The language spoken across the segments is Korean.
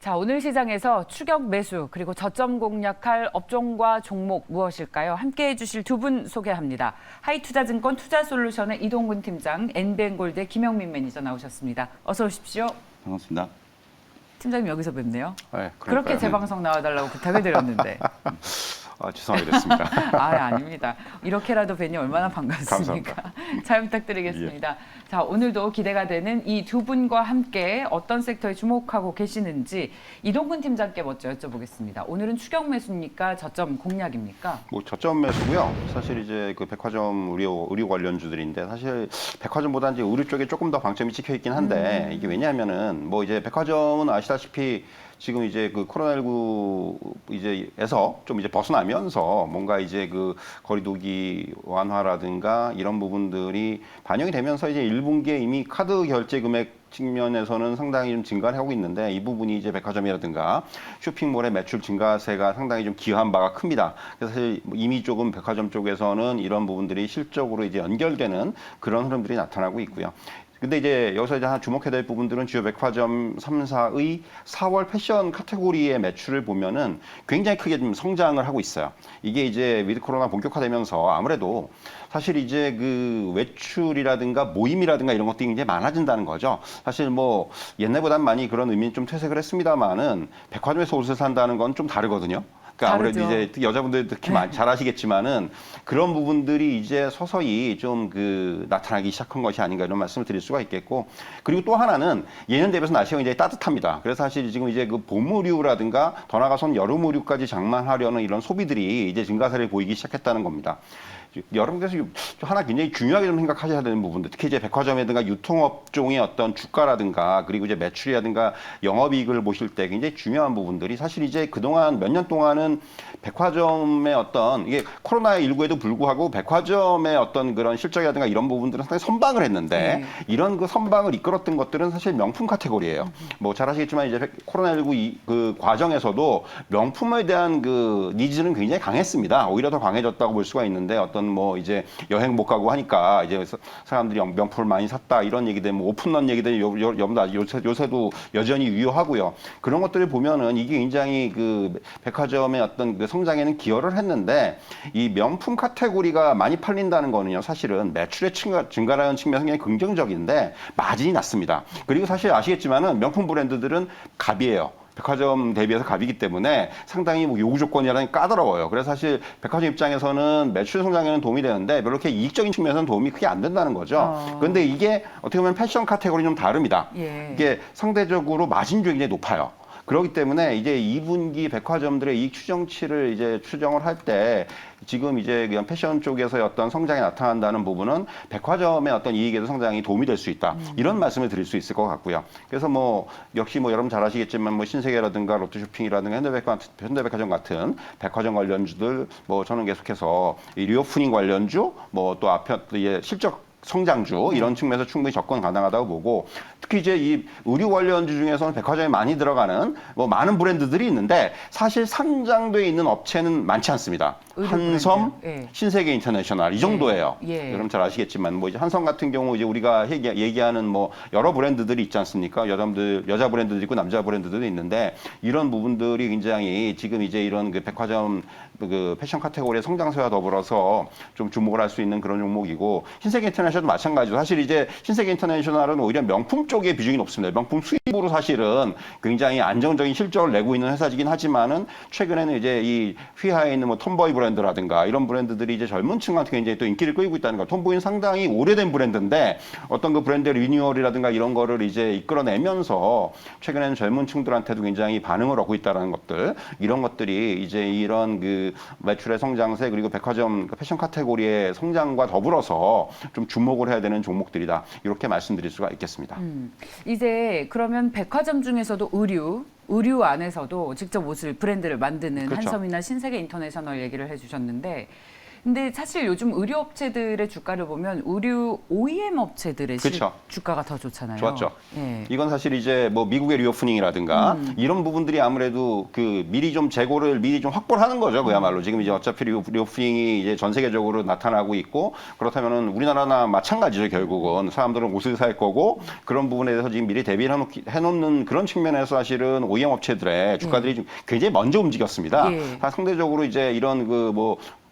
자, 오늘 시장에서 추격 매수 그리고 저점 공략할 업종과 종목 무엇일까요? 함께해 주실 두 분 소개합니다. 하이투자증권 투자솔루션의 이동근 팀장, 엔비엔골드의 김영민 매니저 나오셨습니다. 어서 오십시오. 반갑습니다. 팀장님 여기서 뵙네요. 네, 그렇게 제 방송 나와달라고 부탁을 드렸는데. 죄송하게 됐습니다. 아닙니다. 이렇게라도 뵈니 얼마나 반갑습니까? 잘 부탁드리겠습니다. 예. 자, 오늘도 기대가 되는 이 두 분과 함께 어떤 섹터에 주목하고 계시는지 이동근 팀장께 먼저 여쭤보겠습니다. 오늘은 추격 매수입니까? 저점 공략입니까? 뭐 저점 매수고요. 사실 이제 그 백화점 의류 관련주들인데 사실 백화점보다 이제 의류 쪽에 조금 더 방점이 찍혀 있긴 한데 이게 왜냐하면은 뭐 이제 백화점은 아시다시피 지금 이제 그 코로나19 이제에서 좀 이제 벗어나면서 뭔가 이제 그 거리두기 완화라든가 이런 부분들이 반영이 되면서 이제 1분기에 이미 카드 결제 금액 측면에서는 상당히 좀 증가를 하고 있는데 이 부분이 이제 백화점이라든가 쇼핑몰의 매출 증가세가 상당히 좀 기여한 바가 큽니다. 그래서 사실 이미 조금 백화점 쪽에서는 이런 부분들이 실적으로 이제 연결되는 그런 흐름들이 나타나고 있고요. 근데 이제 여기서 이제 하나 주목해야 될 부분들은 주요 백화점 3사의 4월 패션 카테고리의 매출을 보면은 굉장히 크게 좀 성장을 하고 있어요. 이게 이제 위드 코로나 본격화되면서 아무래도 사실 이제 그 외출이라든가 모임이라든가 이런 것들이 굉장히 많아진다는 거죠. 사실 뭐 옛날보단 많이 그런 의미는 좀 퇴색을 했습니다만은 백화점에서 옷을 산다는 건 좀 다르거든요. 그러니까 아무래도 이제 특히 여자분들 특히 잘 아시겠지만은 그런 부분들이 이제 서서히 좀 그 나타나기 시작한 것이 아닌가 이런 말씀을 드릴 수가 있겠고, 그리고 또 하나는 예년 대비해서 날씨가 굉장히 따뜻합니다. 그래서 사실 지금 이제 그 봄의류라든가 더 나아가서는 여름의류까지 장만하려는 이런 소비들이 이제 증가세를 보이기 시작했다는 겁니다. 여러분께서 하나 굉장히 중요하게 좀 생각하셔야 되는 부분들, 특히 이제 백화점이라든가 유통업종의 어떤 주가라든가 그리고 이제 매출이라든가 영업이익을 보실 때 굉장히 중요한 부분들이 사실 이제 그동안 몇 년 동안은 백화점의 어떤 이게 코로나19에도 불구하고 백화점의 어떤 그런 실적이라든가 이런 부분들은 상당히 선방을 했는데 이런 그 선방을 이끌었던 것들은 사실 명품 카테고리예요. 뭐 잘 아시겠지만 이제 코로나19 그 과정에서도 명품에 대한 그 니즈는 굉장히 강했습니다. 오히려 더 강해졌다고 볼 수가 있는데 어떤 뭐 이제 여행 못 가고 하니까 이제 사람들이 명품을 많이 샀다 이런 얘기들, 뭐 오픈런 얘기들 요새도 여전히 유효하고요. 그런 것들을 보면은 이게 굉장히 그 백화점의 어떤 그 성장에는 기여를 했는데 이 명품 카테고리가 많이 팔린다는 거는요, 사실은 매출의 증가라는 측면에서 굉장히 긍정적인데 마진이 낮습니다. 그리고 사실 아시겠지만은 명품 브랜드들은 갑이에요. 백화점 대비해서 갑이기 때문에 상당히 뭐 요구 조건이라는 게 까다로워요. 그래서 사실 백화점 입장에서는 매출 성장에는 도움이 되는데 별로 이렇게 이익적인 측면에서는 도움이 크게 안 된다는 거죠. 그런데 이게 어떻게 보면 패션 카테고리는 좀 다릅니다. 이게 상대적으로 마진율이 굉장히 높아요. 그렇기 때문에 이제 2분기 백화점들의 이익 추정치를 이제 추정을 할 때 지금 이제 그냥 패션 쪽에서의 어떤 성장이 나타난다는 부분은 백화점의 어떤 이익에도 상당히 도움이 될 수 있다. 이런 말씀을 드릴 수 있을 것 같고요. 그래서 뭐 역시 뭐 여러분 잘 아시겠지만 뭐 신세계라든가 롯데쇼핑이라든가 현대백화점 같은 백화점 관련주들, 뭐 저는 계속해서 이 리오프닝 관련주, 뭐 또 앞에 실적 성장주 이런 측면에서 충분히 접근 가능하다고 보고, 특히 이제 이 의류 관련주 중에서는 백화점에 많이 들어가는 뭐 많은 브랜드들이 있는데 사실 상장돼 있는 업체는 많지 않습니다. 한섬, 신세계 인터내셔널 이 정도예요. 여러분 잘 아시겠지만 뭐 이제 한섬 같은 경우 이제 우리가 얘기하는 뭐 여러 브랜드들이 있지 않습니까? 여자 브랜드도 있고 남자 브랜드들도 있는데 이런 부분들이 굉장히 지금 이제 이런 그 백화점 그 패션 카테고리의 성장세와 더불어서 좀 주목을 할 수 있는 그런 종목이고, 신세계 인터내셔널도 마찬가지로 사실 이제 신세계 인터내셔널은 오히려 명품 쪽에 비중이 높습니다. 명품 수입으로 사실은 굉장히 안정적인 실적을 내고 있는 회사이긴 하지만은 최근에는 이제 이 휘하에 있는 뭐 톰보이 브랜드라든가 이런 브랜드들이 이제 젊은 층한테 굉장히 또 인기를 끌고 있다는 거. 톰보이는 상당히 오래된 브랜드인데 어떤 그 브랜드 리뉴얼이라든가 이런 거를 이제 이끌어내면서 최근에는 젊은 층들한테도 굉장히 반응을 얻고 있다는 것들, 이런 것들이 이제 이런 그 매출의 성장세 그리고 백화점 패션 카테고리의 성장과 더불어서 좀 주목을 해야 되는 종목들이다. 이렇게 말씀드릴 수가 있겠습니다. 이제 그러면 백화점 중에서도 의류 안에서도 직접 옷을 브랜드를 만드는 한섬이나 신세계 인터내셔널 얘기를 해주셨는데 근데 사실 요즘 의료업체들의 주가를 보면 의류 OEM 업체들의 그쵸. 주가가 더 좋잖아요. 좋았죠. 예. 이건 사실 이제 뭐 미국의 리오프닝이라든가 이런 부분들이 아무래도 그 미리 좀 재고를 미리 좀 확보를 하는 거죠. 그야말로 지금 이제 어차피 리오프닝이 이제 전 세계적으로 나타나고 있고 그렇다면은 우리나라나 마찬가지죠. 결국은 사람들은 옷을 살 거고 그런 부분에 대해서 지금 미리 대비를 해놓는 그런 측면에서 사실은 OEM 업체들의 주가들이 좀 굉장히 먼저 움직였습니다. 예. 상대적으로 이제 이런 그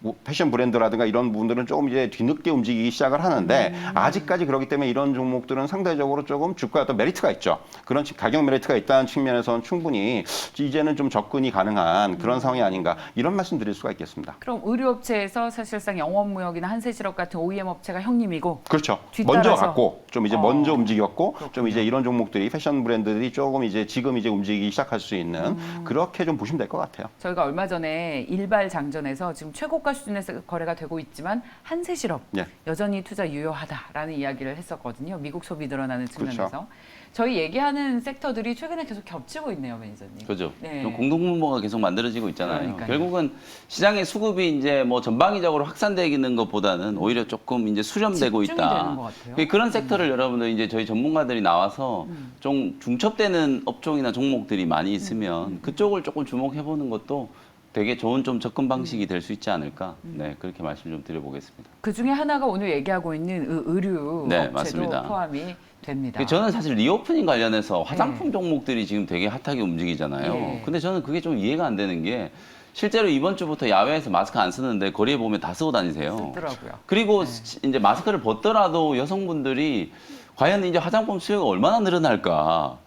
뭐 패션 브랜드라든가 이런 부분들은 조금 이제 뒤늦게 움직이기 시작을 하는데 아직까지 그렇기 때문에 이런 종목들은 상대적으로 조금 주가에 어떤 메리트가 있죠. 그런 가격 메리트가 있다는 측면에서는 충분히 이제는 좀 접근이 가능한 그런 상황이 아닌가 이런 말씀 드릴 수가 있겠습니다. 그럼 의료업체에서 사실상 영원무역이나 한세실업 같은 OEM 업체가 형님이고 그렇죠. 뒤따라서. 먼저 갔고 좀 이제 먼저 움직였고 그렇군요. 좀 이제 이런 종목들이 패션 브랜드들이 조금 이제 지금 이제 움직이기 시작할 수 있는 그렇게 좀 보시면 될 것 같아요. 저희가 얼마 전에 일발 장전에서 지금 최고가 수준에서 거래가 되고 있지만 한세실업 예. 여전히 투자 유효하다라는 이야기를 했었거든요. 미국 소비 늘어나는 측면에서. 그렇죠. 저희 얘기하는 섹터들이 최근에 계속 겹치고 있네요, 매니저님. 그죠. 네. 좀 공동분모가 계속 만들어지고 있잖아요. 그러니까요. 결국은 시장의 수급이 이제 뭐 전방위적으로 확산되는 것보다는 오히려 조금 이제 수렴되고 집중이 있다. 되는 것 같아요. 그런 섹터를 여러분들 이제 저희 전문가들이 나와서 좀 중첩되는 업종이나 종목들이 많이 있으면 그쪽을 조금 주목해 보는 것도 되게 좋은 좀 접근 방식이 될 수 있지 않을까. 네, 그렇게 말씀 좀 드려보겠습니다. 그 중에 하나가 오늘 얘기하고 있는 의류 네, 업체도 맞습니다. 포함이 됩니다. 저는 사실 리오프닝 관련해서 화장품 종목들이 지금 되게 핫하게 움직이잖아요. 예. 근데 저는 그게 좀 이해가 안 되는 게 실제로 이번 주부터 야외에서 마스크 안 쓰는데 거리에 보면 다 쓰고 다니세요. 쓰더라고요. 그리고 이제 마스크를 벗더라도 여성분들이 과연 이제 화장품 수요가 얼마나 늘어날까?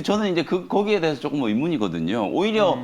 저는 이제 거기에 대해서 조금 의문이거든요. 오히려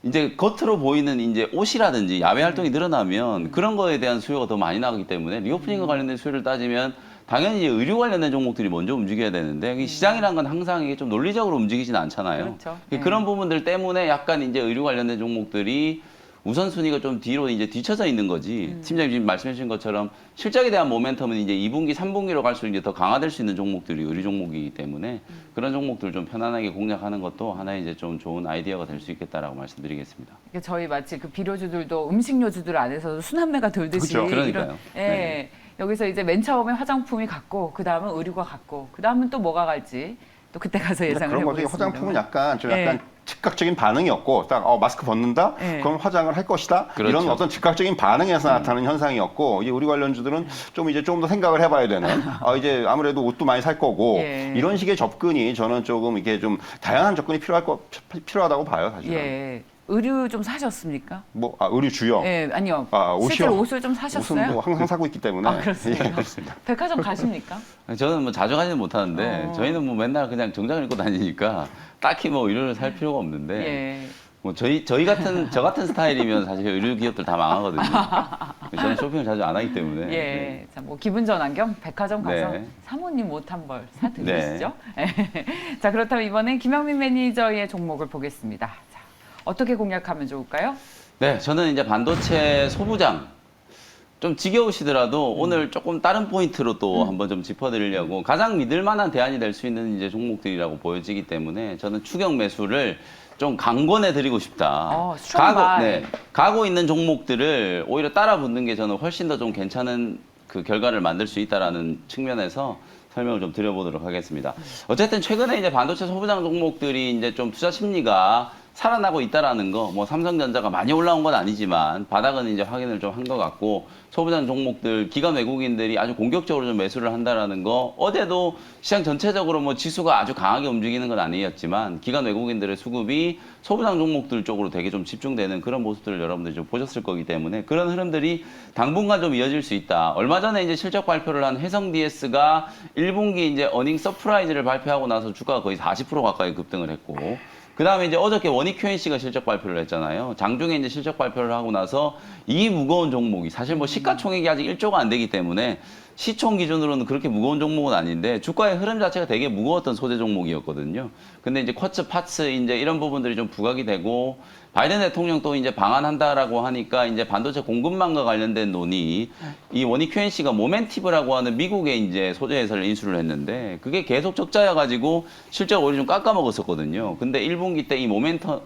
이제 겉으로 보이는 이제 옷이라든지 야외 활동이 늘어나면 그런 거에 대한 수요가 더 많이 나가기 때문에 리오프닝과 관련된 수요를 따지면 당연히 이제 의류 관련된 종목들이 먼저 움직여야 되는데 이 시장이란 건 항상 이게 좀 논리적으로 움직이지는 않잖아요. 그렇죠. 그런 부분들 때문에 약간 이제 의류 관련된 종목들이 우선순위가 좀 뒤로 이제 뒤쳐져 있는 거지. 팀장님 지금 말씀해 주신 것처럼 실적에 대한 모멘텀은 이제 2분기, 3분기로 갈수록 이제 더 강화될 수 있는 종목들이 의류 종목이기 때문에 그런 종목들을 좀 편안하게 공략하는 것도 하나의 이제 좀 좋은 아이디어가 될 수 있겠다라고 말씀드리겠습니다. 이게 저희 마치 그 비료주들도 음식료주들 안에서도 순환매가 돌듯이 그렇죠. 그러니까요. 예. 네. 여기서 이제 맨 처음에 화장품이 갔고 그 다음은 의류가 갔고 그 다음은 또 뭐가 갈지 또 그때 가서 예상을 그런 거죠. 해보겠습니다. 화장품은 약간 좀 예. 약간 즉각적인 반응이었고 딱 마스크 벗는다? 예. 그럼 화장을 할 것이다? 그렇죠. 이런 어떤 즉각적인 반응에서 나타나는 현상이었고 이제 우리 관련주들은 좀 이제 조금 더 생각을 해봐야 되는 이제 아무래도 옷도 많이 살 거고 예. 이런 식의 접근이 저는 조금 이게 좀 다양한 접근이 필요하다고 봐요 사실은. 예. 의류 좀 사셨습니까? 뭐 의류주요. 예, 아니요. 옷이요? 실제로 옷을 좀 사셨어요? 옷은 뭐 항상 사고 있기 때문에. 아, 그렇습니까? 예, 그렇습니다. 백화점 가십니까? 저는 뭐 자주 가지는 못하는데 저희는 뭐 맨날 그냥 정장을 입고 다니니까 딱히 뭐 의류를 살 필요가 없는데 예. 뭐 저 같은 스타일이면 사실 의류 기업들 다 망하거든요. 저는 쇼핑을 자주 안 하기 때문에. 예. 자, 뭐 기분 전환 겸 백화점 가서 네. 사모님 옷 한 벌 사드리시죠. 자, 그렇다면 이번엔 김영민 매니저의 종목을 보겠습니다. 자, 어떻게 공략하면 좋을까요? 네, 저는 이제 반도체 소부장 좀 지겨우시더라도 오늘 조금 다른 포인트로 또 한번 좀 짚어드리려고 가장 믿을 만한 대안이 될 수 있는 이제 종목들이라고 보여지기 때문에 저는 추격 매수를 좀 강권해 드리고 싶다. 스트롱바이. 가고 있는 종목들을 오히려 따라 붙는 게 저는 훨씬 더 좀 괜찮은 그 결과를 만들 수 있다라는 측면에서 설명을 좀 드려보도록 하겠습니다. 어쨌든 최근에 이제 반도체 소부장 종목들이 이제 좀 투자 심리가 살아나고 있다라는 거, 뭐 삼성전자가 많이 올라온 건 아니지만 바닥은 이제 확인을 좀 한 것 같고 소부장 종목들 기관 외국인들이 아주 공격적으로 좀 매수를 한다라는 거 어제도 시장 전체적으로 뭐 지수가 아주 강하게 움직이는 건 아니었지만 기관 외국인들의 수급이 소부장 종목들 쪽으로 되게 좀 집중되는 그런 모습들을 여러분들이 좀 보셨을 거기 때문에 그런 흐름들이 당분간 좀 이어질 수 있다. 얼마 전에 이제 실적 발표를 한 해성 DS가 1분기 이제 어닝 서프라이즈를 발표하고 나서 주가가 거의 40% 가까이 급등을 했고 그 다음에 이제 어저께 원익 QNC가 실적 발표를 했잖아요. 장중에 이제 실적 발표를 하고 나서 이 무거운 종목이 사실 뭐 시가총액이 아직 1조가 안 되기 때문에 시총 기준으로는 그렇게 무거운 종목은 아닌데 주가의 흐름 자체가 되게 무거웠던 소재 종목이었거든요. 근데 이제 쿼츠, 파츠 이제 이런 부분들이 좀 부각이 되고 바이든 대통령도 이제 방한한다라고 하니까 이제 반도체 공급망과 관련된 논의 이 원익 QNC가 모멘티브라고 하는 미국의 이제 소재 회사를 인수를 했는데 그게 계속 적자여 가지고 실적 오히려 좀 깎아먹었었거든요. 근데 1분기 때 이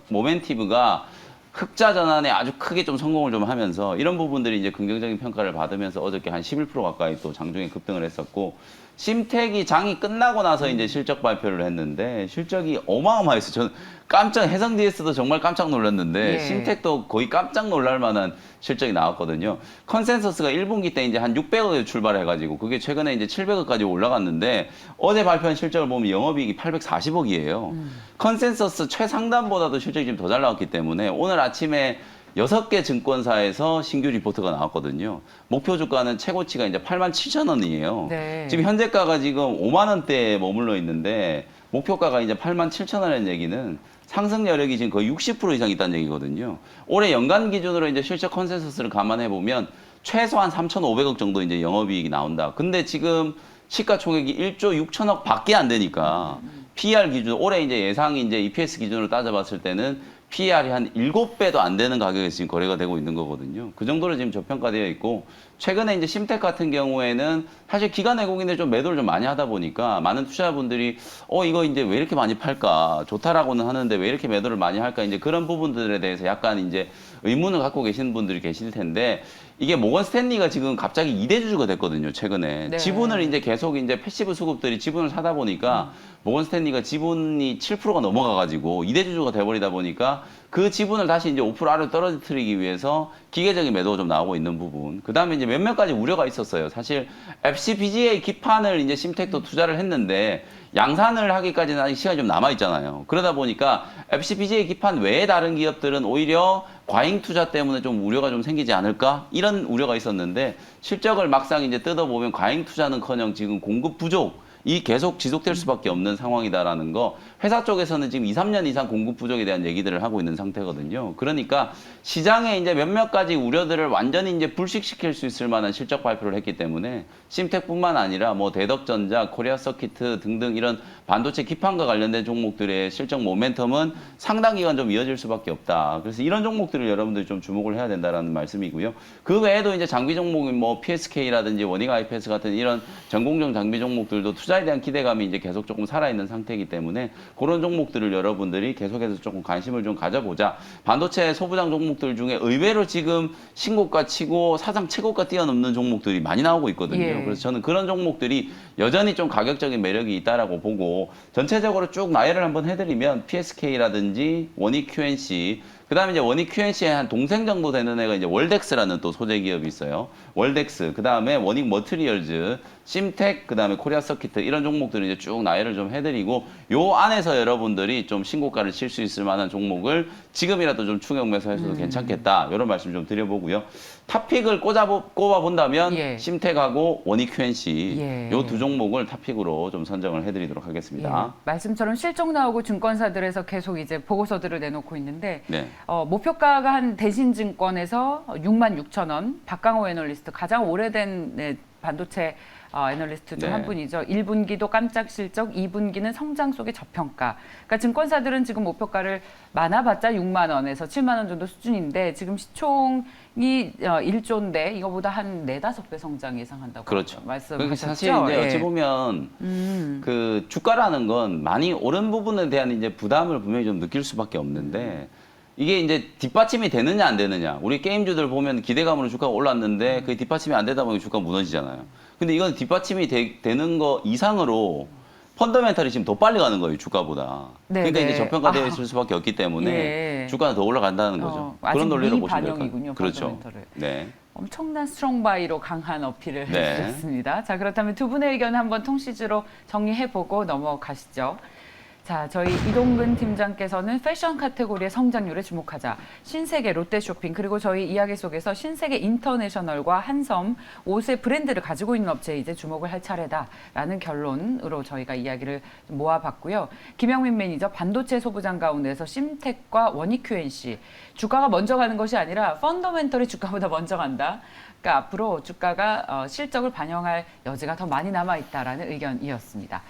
모멘티브가 흑자 전환에 아주 크게 좀 성공을 좀 하면서 이런 부분들이 이제 긍정적인 평가를 받으면서 어저께 한 11% 가까이 또 장중에 급등을 했었고 심택이 장이 끝나고 나서 이제 실적 발표를 했는데 실적이 어마어마했어요. 저는 해성 DS도 정말 깜짝 놀랐는데 예. 심택도 거의 깜짝 놀랄 만한 실적이 나왔거든요. 컨센서스가 1분기 때 이제 한 600억에 출발해가지고 그게 최근에 이제 700억까지 올라갔는데 어제 발표한 실적을 보면 영업이익이 840억이에요. 컨센서스 최상단보다도 실적이 좀 더 잘 나왔기 때문에 오늘 아침에 6개 증권사에서 신규 리포트가 나왔거든요. 목표 주가는 최고치가 이제 87,000원이에요. 네. 지금 현재가가 지금 5만 원대에 머물러 있는데 목표가가 이제 87,000원이라는 얘기는 상승 여력이 지금 거의 60% 이상 있다는 얘기거든요. 올해 연간 기준으로 이제 실적 컨센서스를 감안해 보면 최소한 3,500억 정도 이제 영업이익이 나온다. 근데 지금 시가총액이 1조 6천억 밖에 안 되니까 PER 기준 올해 이제 예상이 이제 EPS 기준으로 따져봤을 때는 PER이 한 7배도 안 되는 가격에 지금 거래가 되고 있는 거거든요. 그 정도로 지금 저평가되어 있고 최근에 이제 심택 같은 경우에는 사실 기관 외국인들이 좀 매도를 좀 많이 하다 보니까 많은 투자자분들이 이거 이제 왜 이렇게 많이 팔까? 좋다라고는 하는데 왜 이렇게 매도를 많이 할까? 이제 그런 부분들에 대해서 약간 이제 의문을 갖고 계시는 분들이 계실 텐데 이게 모건 스탠리가 지금 갑자기 2대 주주가 됐거든요, 최근에. 네. 지분을 이제 계속 이제 패시브 수급들이 지분을 사다 보니까 모건 스탠리가 지분이 7%가 넘어가가지고 2대 주주가 돼버리다 보니까 그 지분을 다시 이제 5% 아래로 떨어뜨리기 위해서 기계적인 매도가 좀 나오고 있는 부분. 그 다음에 이제 몇몇 가지 우려가 있었어요. 사실 FCPGA 기판을 이제 심택도 투자를 했는데 양산을 하기까지는 아직 시간이 좀 남아있잖아요. 그러다 보니까 FCPGA 기판 외에 다른 기업들은 오히려 과잉 투자 때문에 좀 우려가 좀 생기지 않을까? 이런 우려가 있었는데 실적을 막상 이제 뜯어보면 과잉 투자는커녕 지금 공급 부족, 이 계속 지속될 수밖에 없는 상황이다라는 거 회사 쪽에서는 지금 2, 3년 이상 공급 부족에 대한 얘기들을 하고 있는 상태거든요. 그러니까 시장에 이제 몇몇 가지 우려들을 완전히 이제 불식시킬 수 있을 만한 실적 발표를 했기 때문에 심택뿐만 아니라 뭐 대덕전자, 코리아 서키트 등등 이런 반도체 기판과 관련된 종목들의 실적 모멘텀은 상당 기간 좀 이어질 수밖에 없다. 그래서 이런 종목들을 여러분들이 좀 주목을 해야 된다라는 말씀이고요. 그 외에도 이제 장비 종목인 뭐 PSK라든지 워닝 IPS 같은 이런 전공정 장비 종목들도 투자에 대한 기대감이 이제 계속 조금 살아있는 상태이기 때문에 그런 종목들을 여러분들이 계속해서 조금 관심을 좀 가져보자. 반도체 소부장 종목들 중에 의외로 지금 신고가 치고 사상 최고가 뛰어넘는 종목들이 많이 나오고 있거든요. 예. 그래서 저는 그런 종목들이 여전히 좀 가격적인 매력이 있다라고 보고 전체적으로 쭉 나열을 한번 해드리면 PSK라든지 원익 QNC 그 다음에 이제 원익 QNC의 한 동생 정도 되는 애가 이제 월덱스라는 또 소재 기업이 있어요. 월덱스, 그 다음에 원익 머티리얼즈, 심텍, 그 다음에 코리아 서키트 이런 종목들을 이제 쭉 나열을 좀 해드리고 요 안에서 여러분들이 좀 신고가를 칠 수 있을 만한 종목을 지금이라도 좀 추격 매수해서도 괜찮겠다 이런 말씀 좀 드려보고요. 탑픽을 꼽아본다면 예. 심텍하고 원익 QNC 예. 요 두 종목을 탑픽으로 좀 선정을 해드리도록 하겠습니다. 예, 말씀처럼 실적 나오고 증권사들에서 계속 이제 보고서들을 내놓고 있는데 네. 목표가가 한 대신증권에서 66,000원, 박강호 애널리스트 가장 오래된 반도체 애널리스트 중 네. 한 분이죠. 1분기도 깜짝 실적, 2분기는 성장 속의 저평가. 그러니까 증권사들은 지금 목표가를 많아봤자 6만 원에서 7만 원 정도 수준인데 지금 시총이 1조인데 이거보다 한 4-5배 성장 예상한다고 그렇죠. 말씀하셨죠. 사실 이제 예. 어찌 보면 그 주가라는 건 많이 오른 부분에 대한 이제 부담을 분명히 좀 느낄 수밖에 없는데 이게 이제 뒷받침이 되느냐 안 되느냐. 우리 게임주들 보면 기대감으로 주가가 올랐는데 그게 뒷받침이 안 되다 보니 주가가 무너지잖아요. 근데 이건 뒷받침이 되는 거 이상으로 펀더멘탈이 지금 더 빨리 가는 거예요, 주가보다. 네, 그러니까 네. 이제 저평가되어 있을 수밖에 없기 때문에 예. 주가는 더 올라간다는 거죠. 아직 그런 논리로 보시면 될 미반영이군요, 것 같아요. 그렇죠. 펀더멘털을. 네. 엄청난 스트롱바이로 강한 어필을 네. 해주셨습니다. 자, 그렇다면 두 분의 의견 한번 통시즈로 정리해보고 넘어가시죠. 자, 저희 이동근 팀장께서는 패션 카테고리의 성장률에 주목하자. 신세계 롯데쇼핑 그리고 저희 이야기 속에서 신세계 인터내셔널과 한섬 옷의 브랜드를 가지고 있는 업체에 이제 주목을 할 차례다라는 결론으로 저희가 이야기를 모아봤고요. 김영민 매니저 반도체 소부장 가운데서 심텍과 원익 QNC 주가가 먼저 가는 것이 아니라 펀더멘털이 주가보다 먼저 간다. 그러니까 앞으로 주가가 실적을 반영할 여지가 더 많이 남아있다라는 의견이었습니다.